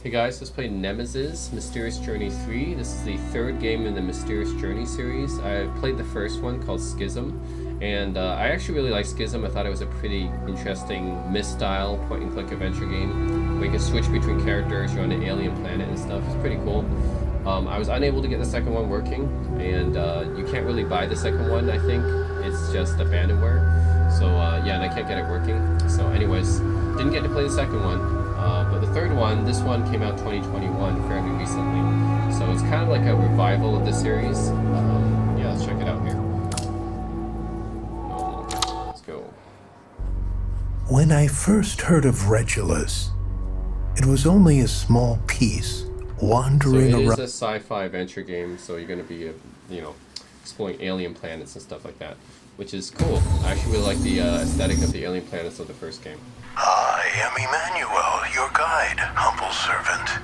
Hey guys, let's play Nemezis, Mysterious Journey 3. This is the third game in the Mysterious Journey series. I played the first one called Schism, and I actually really like Schism. I thought it was a pretty interesting Myst-style point-and-click adventure game where you can switch between characters, you're on an alien planet and stuff. It's pretty cool. I was unable to get the second one working, and you can't really buy the second one, I think. It's just abandonware. So yeah, and I can't get it working. So anyways, didn't get to play the second one. But the third one, this one came out 2021, fairly recently. So it's kind of like a revival of the series. Yeah, let's check it out here. Let's go. When I first heard of Regulus, it was only a small piece wandering around. So it around. is a sci-fi adventure game, so you're going to be, exploring alien planets and stuff like that, which is cool. I actually really like the aesthetic of the alien planets of the first game. I am Emmanuel, your guide, humble servant.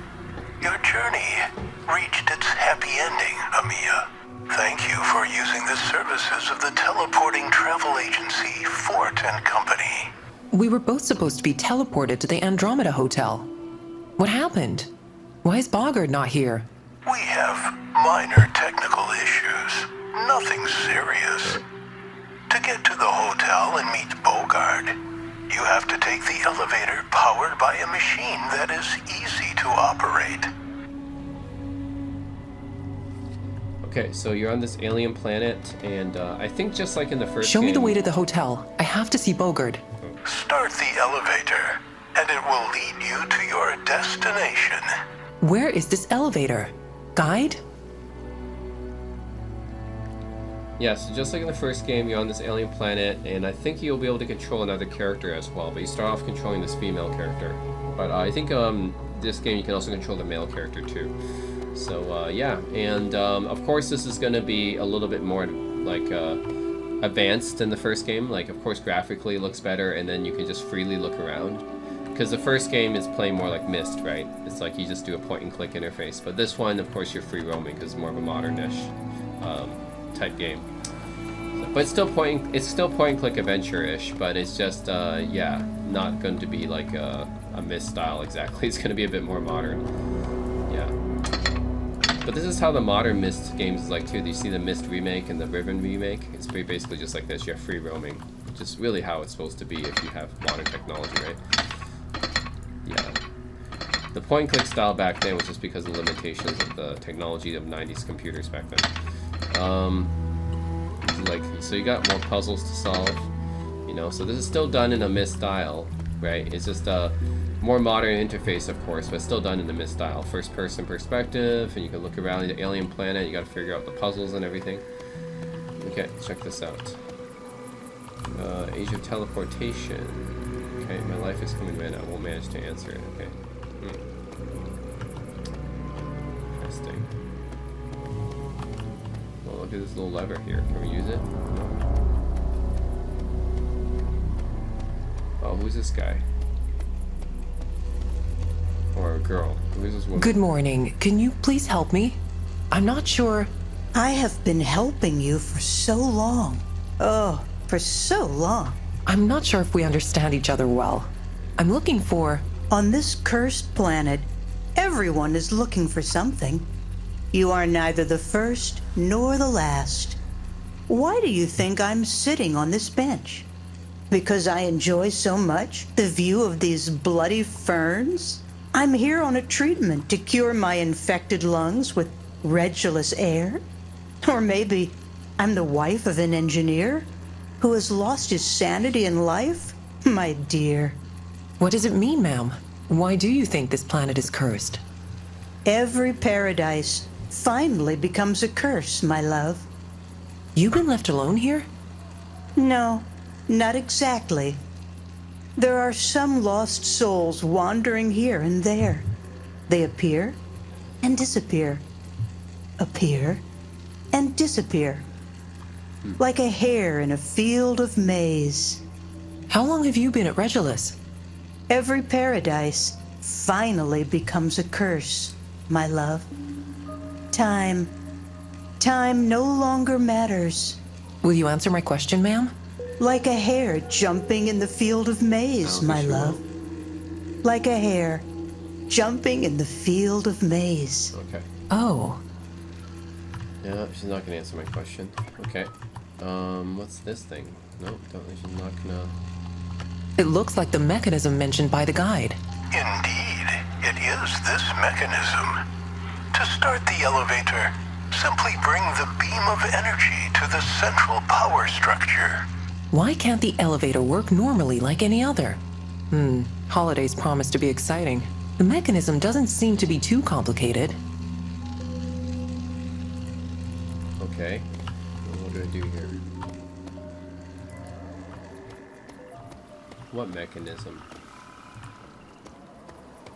Your journey reached its happy ending, Amiya. Thank you for using the services of the teleporting travel agency, Fort and Company. We were both supposed to be teleported to the Andromeda Hotel. What happened? Why is Bogard not here? We have minor technical issues. Nothing serious. To get to the hotel and meet Bogard, you have to take the elevator powered by a machine that is easy to operate. Okay, so you're on this alien planet, and I think just like in the first Show game... me the way to the hotel. I have to see Bogard. Start the elevator, and it will lead you to your destination. Where is this elevator? Guide? Yeah, so just like in the first game, you're on this alien planet, and I think you'll be able to control another character as well, but you start off controlling this female character. But I think this game you can also control the male character too. So yeah, and of course this is going to be a little bit more like advanced than the first game. Like, of course graphically it looks better, and then you can just freely look around. Because the first game is playing more like Myst, right? It's like you just do a point-and-click interface. But this one, of course, you're free roaming because it's more of a modern-ish type game. But it's still point-and-click adventure-ish, but it's just yeah, not going to be like a Myst style exactly. It's going to be a bit more modern. Yeah. But this is how the modern Myst games is like too. You see the Myst remake and the Riven remake. It's basically just like this. You have free roaming, which is really how it's supposed to be if you have modern technology, right? Yeah. The point-and-click style back then was just because of the limitations of the technology of 90s computers back then. So you got more puzzles to solve, so this is still done in a Myst style, right? It's just a more modern interface, of course, but still done in the Myst style. First person perspective, and you can look around the alien planet, you gotta figure out the puzzles and everything. Okay, check this out. Age of teleportation. Okay, my life is coming in, I won't manage to answer it, okay. Interesting. Oh, look at this little lever here. Can we use it? No. Oh, who's this guy? Or a girl? Who's this woman? Good morning. Can you please help me? I'm not sure. I have been helping you for so long. Oh, for so long. I'm not sure if we understand each other well. I'm looking for... On this cursed planet, everyone is looking for something. You are neither the first nor the last. Why do you think I'm sitting on this bench? Because I enjoy so much the view of these bloody ferns? I'm here on a treatment to cure my infected lungs with Regulus air? Or maybe I'm the wife of an engineer who has lost his sanity in life? My dear. What does it mean, ma'am? Why do you think this planet is cursed? Every paradise finally becomes a curse, my love. You've been left alone here? No, not exactly. There are some lost souls wandering here and there. They appear and disappear. Appear and disappear. Like a hare in a field of maize. How long have you been at Regulus? Every paradise finally becomes a curse, my love. Time no longer matters. Will you answer my question, ma'am? Like a hare jumping in the field of maize, my love. Like a hare jumping in the field of maize. Okay. Oh, Yeah, she's not gonna answer my question. Okay. What's this thing? Nope, she's not gonna... it looks like the mechanism mentioned by the guide. Indeed, it is this mechanism. To start the elevator, simply bring the beam of energy to the central power structure. Why can't the elevator work normally like any other? Holidays promise to be exciting. The mechanism doesn't seem to be too complicated. Okay. What do I do here? What mechanism?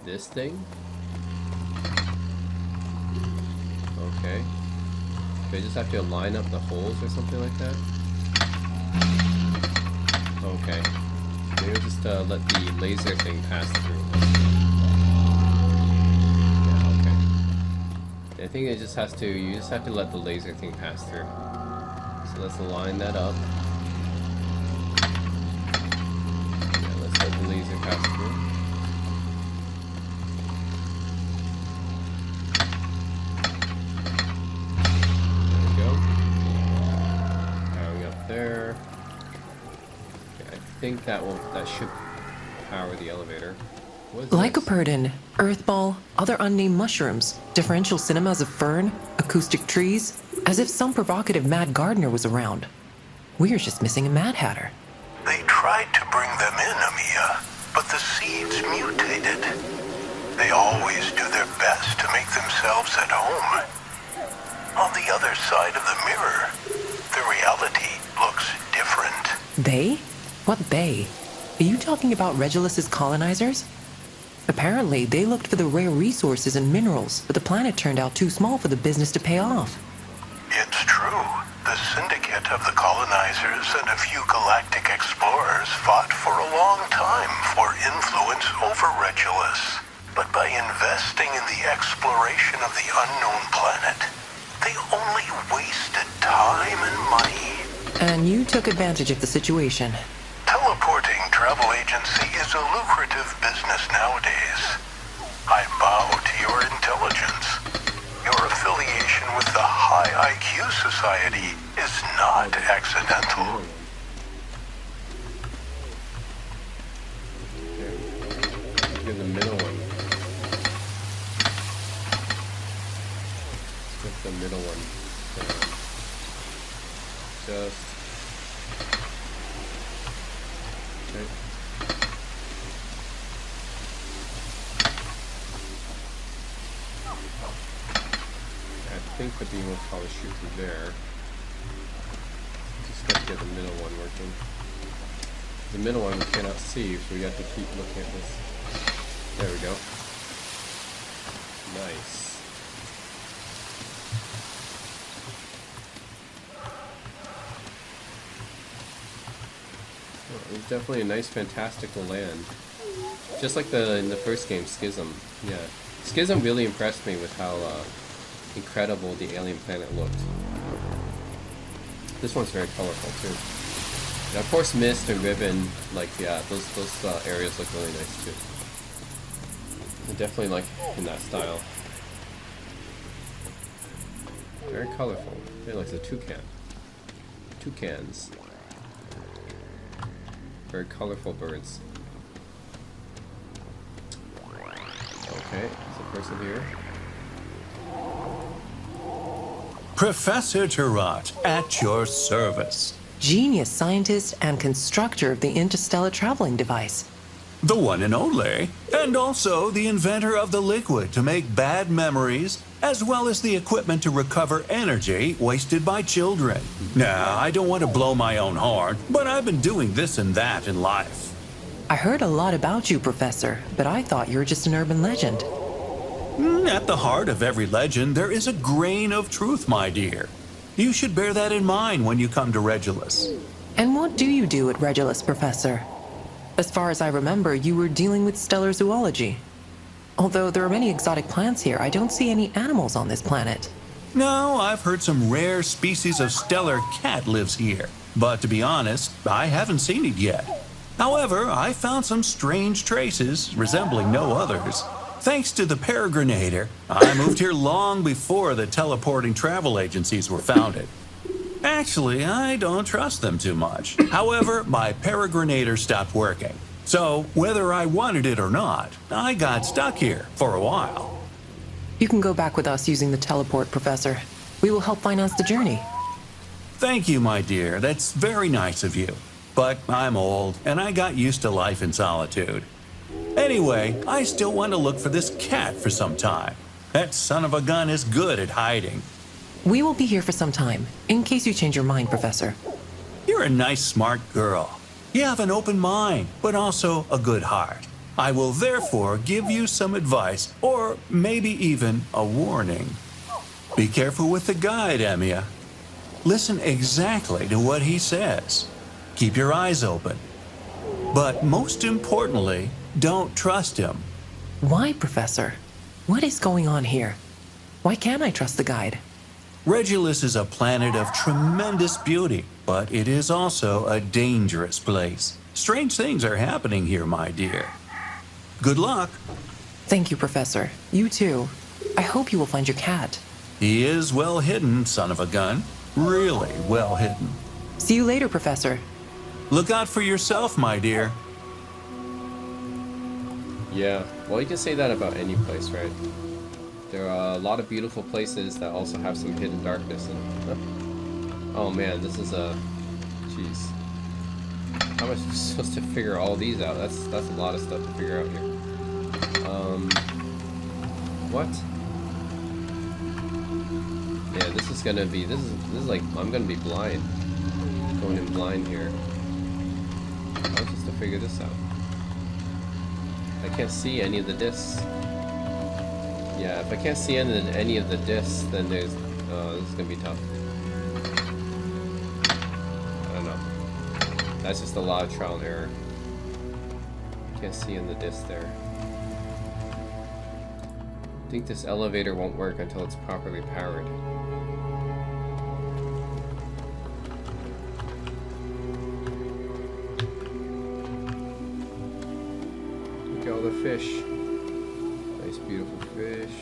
This thing? Okay. Do I just have to line up the holes or something like that? Okay. Maybe I'll just let the laser thing pass through. Yeah, okay. I think it just has to, you just have to let the laser thing pass through. So let's line that up. Yeah, let's let the laser pass through. There we go. Powering up there. Okay, I think that should power the elevator. What is this? Lycoperdon, earthball, other unnamed mushrooms, differential cinemas of fern, acoustic trees, as if some provocative mad gardener was around. We're just missing a Mad Hatter. They tried to bring them in, Amiya, but the seeds mutated. They always do their best to make themselves at home. On the other side of the mirror, the reality looks different. They? What they? Are you talking about Regulus's colonizers? Apparently, they looked for the rare resources and minerals, but the planet turned out too small for the business to pay off. It's true. The syndicate of the colonizers and a few galactic explorers fought for a long time for influence over Regulus. But by investing in the exploration of the unknown planet, they only wasted time and money. And you took advantage of the situation. Teleporting travel agency is a lucrative business nowadays. I bow to your intelligence. Your affiliation with the High IQ Society is not accidental. Okay. Let's get the middle one. Let's get the middle one. Just... okay. I think the beam will probably shoot through there. Just got to get the middle one working. The middle one we cannot see, so we have to keep looking at this. There we go. Nice. Oh, it's definitely a nice, fantastical land. Just like in the first game, Schism. Yeah. Schism really impressed me with how incredible the alien planet looked. This one's very colorful too. And of course, Mist and Ribbon, like yeah, those areas look really nice too. They're definitely like in that style. Very colorful. They're like a toucan. Toucans. Very colorful birds. Okay, there's a person here. Professor Tarot, at your service. Genius scientist and constructor of the interstellar traveling device. The one and only. And also the inventor of the liquid to make bad memories, as well as the equipment to recover energy wasted by children. Now, I don't want to blow my own horn, but I've been doing this and that in life. I heard a lot about you, Professor, but I thought you were just an urban legend. At the heart of every legend, there is a grain of truth, my dear. You should bear that in mind when you come to Regulus. And what do you do at Regulus, Professor? As far as I remember, you were dealing with stellar zoology. Although there are many exotic plants here, I don't see any animals on this planet. No, I've heard some rare species of stellar cat lives here. But to be honest, I haven't seen it yet. However, I found some strange traces resembling no others. Thanks to the Peregrinator, I moved here long before the teleporting travel agencies were founded. Actually, I don't trust them too much. However, my Peregrinator stopped working. So, whether I wanted it or not, I got stuck here for a while. You can go back with us using the teleport, Professor. We will help finance the journey. Thank you, my dear. That's very nice of you. But I'm old, and I got used to life in solitude. Anyway, I still want to look for this cat for some time. That son of a gun is good at hiding. We will be here for some time, in case you change your mind, Professor. You're a nice, smart girl. You have an open mind, but also a good heart. I will therefore give you some advice, or maybe even a warning. Be careful with the guide, Emiya. Listen exactly to what he says. Keep your eyes open. But most importantly, don't trust him. Why, Professor? What is going on here? Why can't I trust the guide? Regulus is a planet of tremendous beauty, but it is also a dangerous place. Strange things are happening here, my dear. Good luck. Thank you, Professor. You too. I hope you will find your cat. He is well hidden, son of a gun. Really well hidden. See you later, Professor. Look out for yourself, my dear. Yeah, well, you can say that about any place, right? There are a lot of beautiful places that also have some hidden darkness in them. Oh man, this is a... Jeez. How am I supposed to figure all these out? That's a lot of stuff to figure out here. What? Yeah, this is gonna be... This is like... I'm gonna be blind. Going in blind here. How am I supposed to figure this out? I can't see any of the discs. Yeah, if I can't see any of the discs, then there's... this is gonna be tough. I don't know. That's just a lot of trial and error. Can't see in the disc there. I think this elevator won't work until it's properly powered. Look at all the fish. Nice, beautiful fish.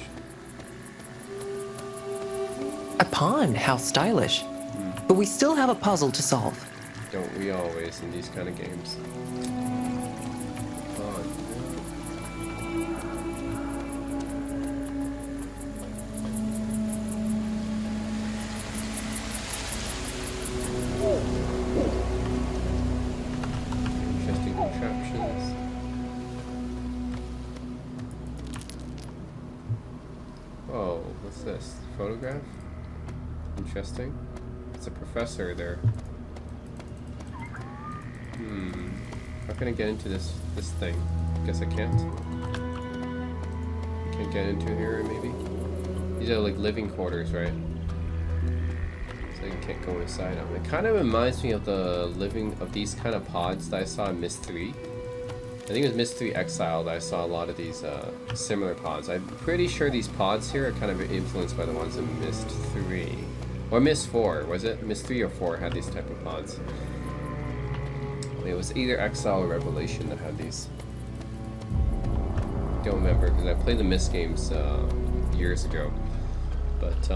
A pond, how stylish. But we still have a puzzle to solve. Don't we always in these kind of games? Pond. Interesting contraptions. Oh, what's this? Photograph? Interesting. It's a professor there. How can I get into this thing? Guess I can't. Can't get into here, maybe? These are like living quarters, right? So you can't go inside them. It kind of reminds me of these kind of pods that I saw in Myst 3. I think it was Myst 3 Exile that I saw a lot of these similar pods. I'm pretty sure these pods here are kind of influenced by the ones in Myst 3. Or Myst 4, was it? Myst 3 or 4 had these type of pods. It was either Exile or Revelation that had these. Don't remember, because I played the Myst games years ago. But,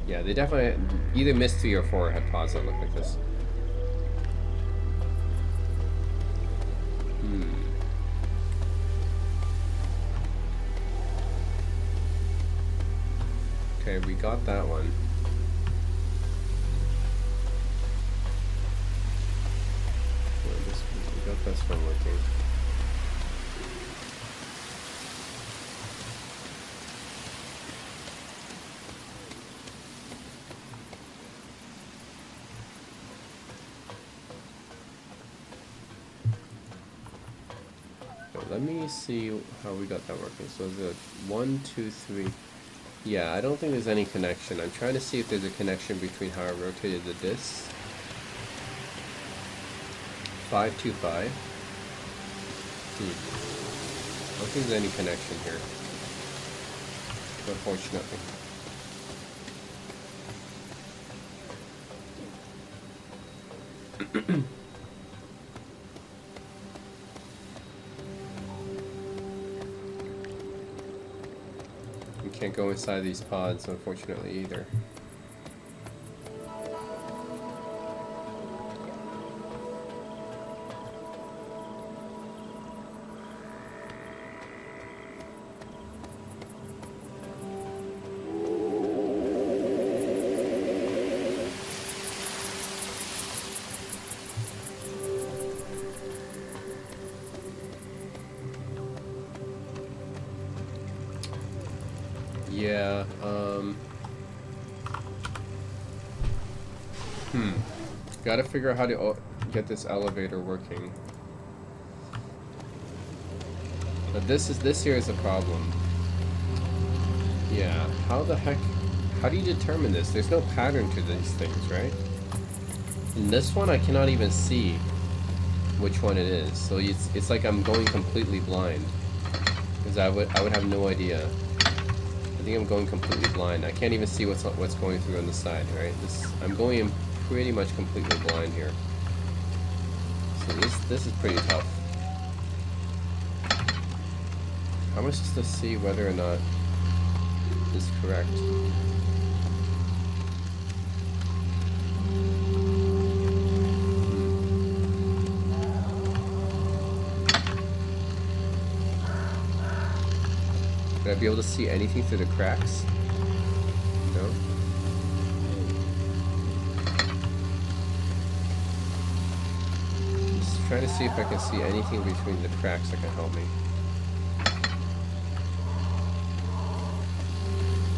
yeah, they definitely... Either Myst 3 or 4 had pods that looked like this. Okay, we got that one. We got this one working. Let me see how we got that working. So is it 1, 2, 3? Yeah, I don't think there's any connection. I'm trying to see if there's a connection between how I rotated the disc. 5, 2, 5. I don't think there's any connection here. Unfortunately. You can't go inside these pods, unfortunately, either. Yeah, gotta figure out how to get this elevator working. But this here is a problem. Yeah, how the heck, how do you determine this? There's no pattern to these things, right? In this one, I cannot even see which one it is. So it's like I'm going completely blind. Because I would have no idea. I think I'm going completely blind. I can't even see what's going through on the side, right? I'm going in pretty much completely blind here. So this is pretty tough. How am I supposed to see whether or not this is correct? Would I be able to see anything through the cracks? No? Just trying to see if I can see anything between the cracks that can help me.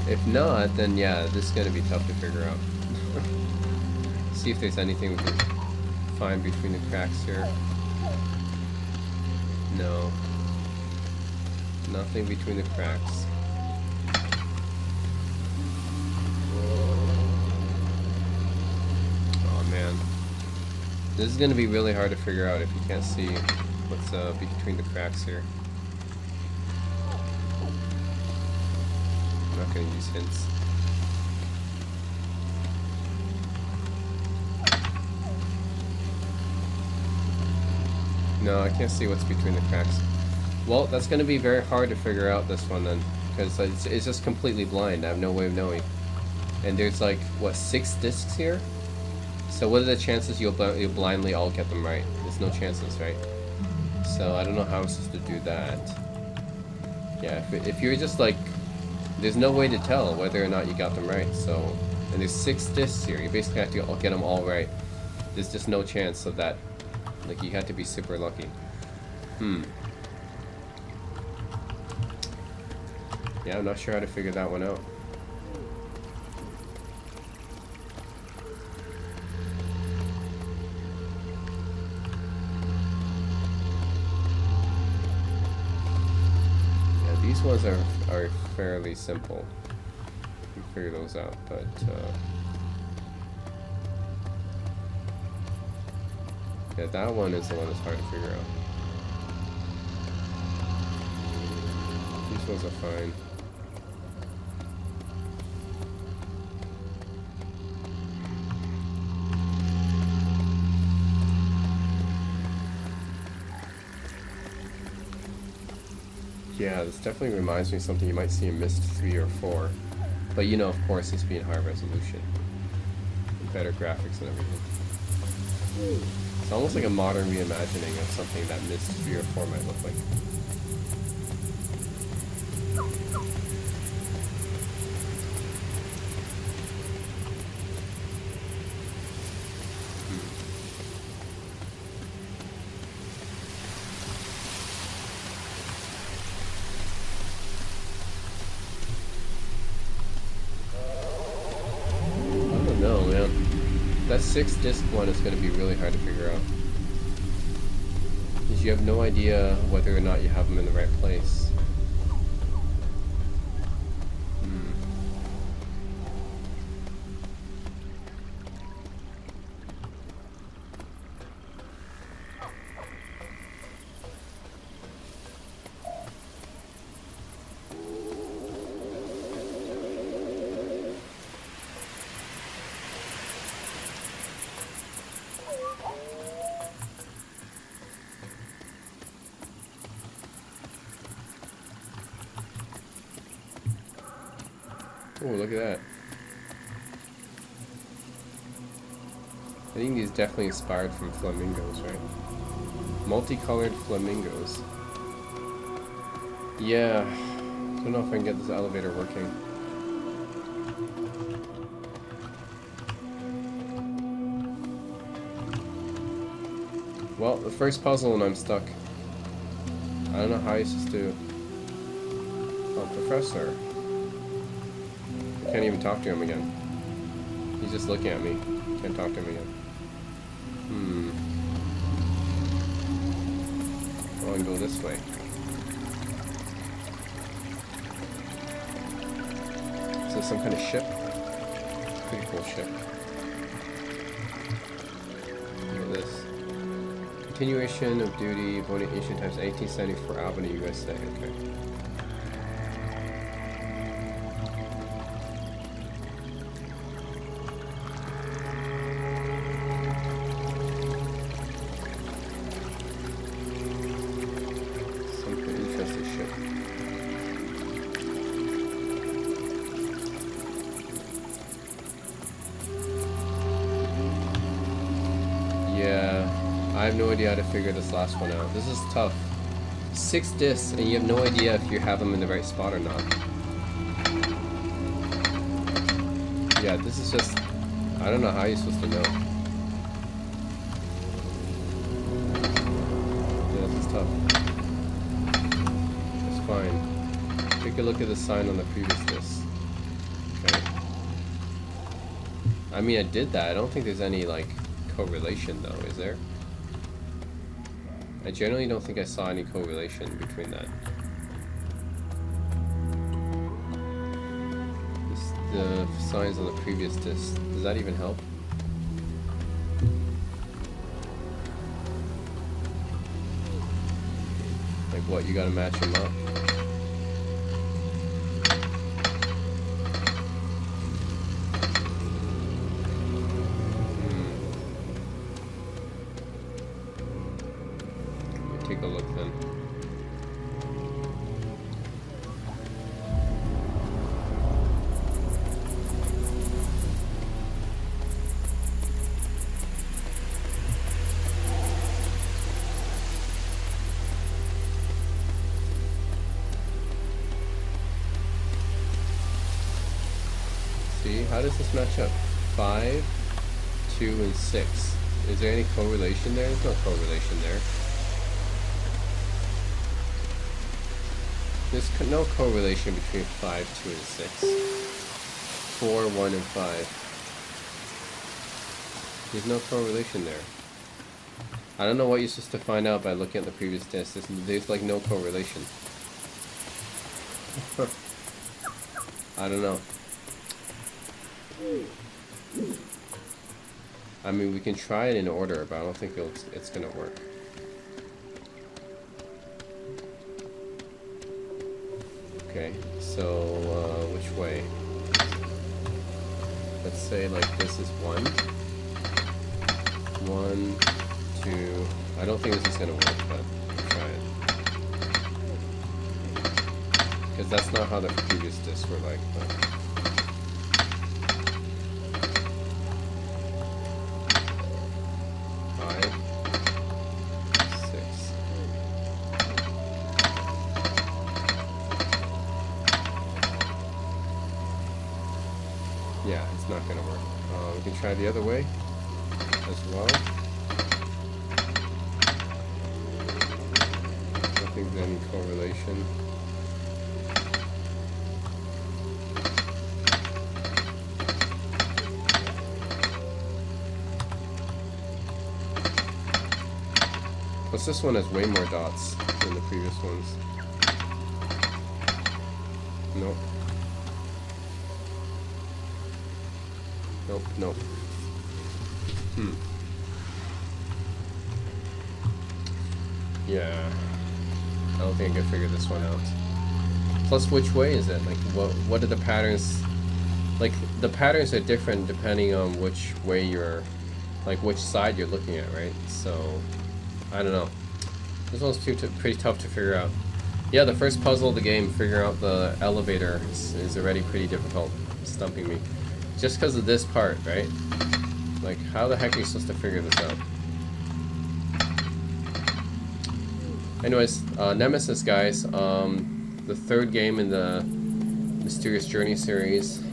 If not, then yeah, this is going to be tough to figure out. See if there's anything we can find between the cracks here. No. Nothing between the cracks. Oh man. This is going to be really hard to figure out if you can't see what's between the cracks here. I'm not going to use hints. No, I can't see what's between the cracks. Well, that's going to be very hard to figure out this one then, because it's just completely blind. I have no way of knowing. And there's like, what, 6 discs here? So what are the chances you'll blindly all get them right? There's no chances, right? So I don't know how I'm supposed to do that. Yeah, if you're just like, there's no way to tell whether or not you got them right. So, and there's 6 discs here. You basically have to get them all right. There's just no chance of that. Like, you have to be super lucky. Yeah, I'm not sure how to figure that one out. Yeah, these ones are fairly simple. You can figure those out, but yeah, that one is the one that's hard to figure out. These ones are fine. Yeah, this definitely reminds me of something you might see in Myst 3 or 4. But you know, of course, it's being high resolution. And better graphics and everything. It's almost like a modern reimagining of something that Myst 3 or 4 might look like. That 6-disc one is going to be really hard to figure out. Because you have no idea whether or not you have them in the right place. Oh, look at that. I think these definitely inspired from flamingos, right? Multicolored flamingos. Yeah. I don't know if I can get this elevator working. Well, the first puzzle and I'm stuck. I don't know how you're supposed to... Oh, Professor. I can't even talk to him again. He's just looking at me. Can't talk to him again. Oh, I can go this way. Is this some kind of ship? Pretty cool ship. Look at this. Continuation of duty, voting issue times 1874 Albany, USA. Okay. Some pretty interesting ship. Yeah. I have no idea how to figure this last one out. This is tough. 6 discs, and you have no idea if you have them in the right spot or not. Yeah, this is just... I don't know how you're supposed to know. Yeah, this is tough. It's fine. Take a look at the sign on the previous disc. Okay. I mean, I did that. I don't think there's any, like, correlation, though, is there? I generally don't think I saw any correlation between that. The signs on the previous disc. Does that even help? Like what, you gotta match them up? Take a look then. See, how does this match up? 5, 2, and 6. Is there any correlation there? There's no correlation there. There's no correlation between 5, 2, and 6. 4, 1, and 5. There's no correlation there. I don't know what you're supposed to find out by looking at the previous disc. There's like no correlation. I don't know. I mean, we can try it in order, but I don't think it's gonna work. Okay, so which way? Let's say like this is 1, 1, 2. I don't think this is gonna work, but we'll try it. Because that's not how the previous discs were like. But 5, 6. Yeah, it's not gonna work. We can try the other way as well. I don't think there's any correlation. Plus this one has way more dots than the previous ones. Nope. Nope, nope. Yeah. I don't think I can figure this one out. Plus, which way is it? Like, what are the patterns? Like, the patterns are different depending on which way you're... Like, which side you're looking at, right? So, I don't know. This one's pretty tough to figure out. Yeah, the first puzzle of the game, figuring out the elevator, is already pretty difficult, stumping me. Just because of this part, right? Like, how the heck are you supposed to figure this out? Anyways, Nemezis, guys. The third game in the Mysterious Journey series.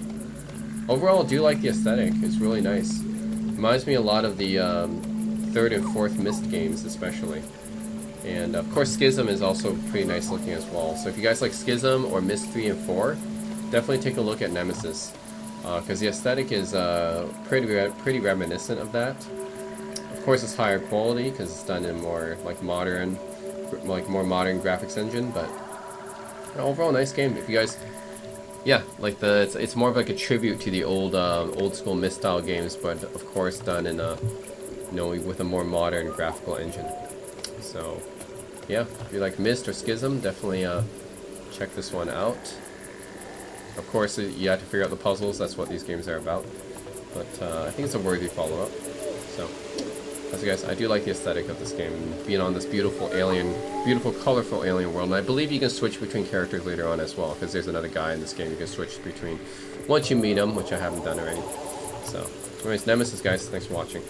Overall, I do like the aesthetic. It's really nice. Reminds me a lot of the third and fourth Myst games, especially. And of course, Schism is also pretty nice looking as well. So if you guys like Schism or Myst 3 and 4, definitely take a look at Nemezis. Because the aesthetic is pretty reminiscent of that. Of course, it's higher quality because it's done in more like more modern graphics engine. But overall, nice game. If you guys, yeah, like it's more of like a tribute to the old school Myst style games, but of course done in with a more modern graphical engine. So, yeah, if you like Myst or Schism, definitely check this one out. Of course, you have to figure out the puzzles. That's what these games are about. But I think it's a worthy follow-up. So, as you guys, I do like the aesthetic of this game, being on this beautiful, colorful alien world. And I believe you can switch between characters later on as well, because there's another guy in this game you can switch between once you meet him, which I haven't done already. So, anyways, Nemezis, guys, thanks for watching.